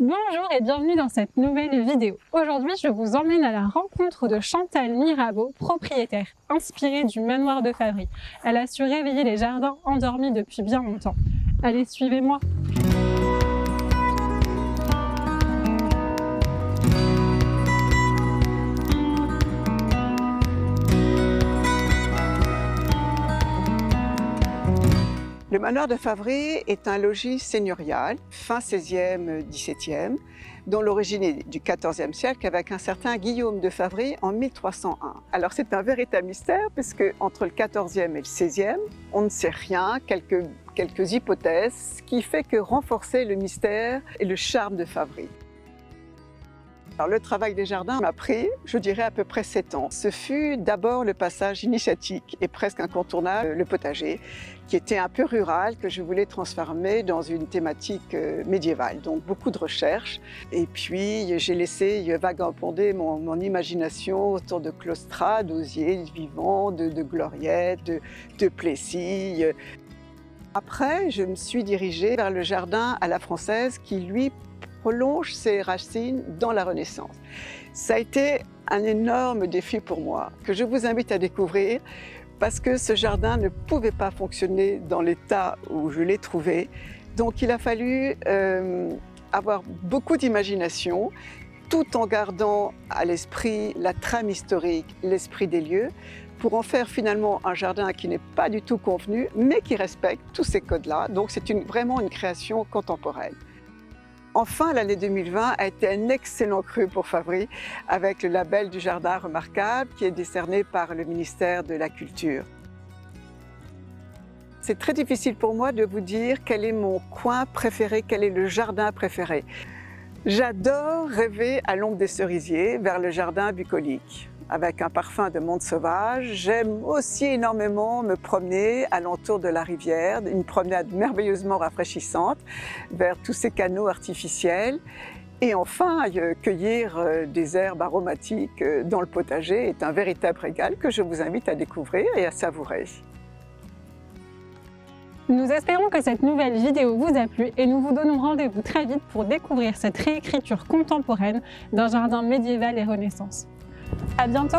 Bonjour et bienvenue dans cette nouvelle vidéo. Aujourd'hui, je vous emmène à la rencontre de Chantal Mirabeau, propriétaire inspirée du manoir de Favry. Elle a su réveiller les jardins endormis depuis bien longtemps. Allez, suivez-moi. Le manoir de Favry est un logis seigneurial, fin 16e, 17e, dont l'origine est du XIVe siècle avec un certain Guillaume de Favry en 1301. Alors c'est un véritable mystère puisque entre le XIVe et le XVIe, on ne sait rien, quelques hypothèses, ce qui fait que renforcer le mystère et le charme de Favry. Alors, le travail des jardins m'a pris, je dirais, à peu près 7 ans. Ce fut d'abord le passage initiatique et presque incontournable, le potager, qui était un peu rural, que je voulais transformer dans une thématique médiévale. Donc beaucoup de recherches. Et puis j'ai laissé vagabonder mon imagination autour de claustras, d'osiers vivants, de gloriettes, de plessis. Après, je me suis dirigée vers le jardin à la française qui, lui, prolonge ses racines dans la Renaissance. Ça a été un énorme défi pour moi, que je vous invite à découvrir, parce que ce jardin ne pouvait pas fonctionner dans l'état où je l'ai trouvé. Donc il a fallu avoir beaucoup d'imagination, tout en gardant à l'esprit la trame historique, l'esprit des lieux, pour en faire finalement un jardin qui n'est pas du tout convenu, mais qui respecte tous ces codes-là. Donc c'est vraiment une création contemporaine. Enfin, l'année 2020 a été un excellent cru pour Favry, avec le label du jardin remarquable qui est décerné par le ministère de la Culture. C'est très difficile pour moi de vous dire quel est mon coin préféré, quel est le jardin préféré. J'adore rêver à l'ombre des cerisiers vers le jardin bucolique, avec un parfum de menthe sauvage. J'aime aussi énormément me promener alentour de la rivière, une promenade merveilleusement rafraîchissante vers tous ces canaux artificiels. Et enfin, cueillir des herbes aromatiques dans le potager est un véritable régal que je vous invite à découvrir et à savourer. Nous espérons que cette nouvelle vidéo vous a plu et nous vous donnons rendez-vous très vite pour découvrir cette réécriture contemporaine d'un jardin médiéval et Renaissance. À bientôt!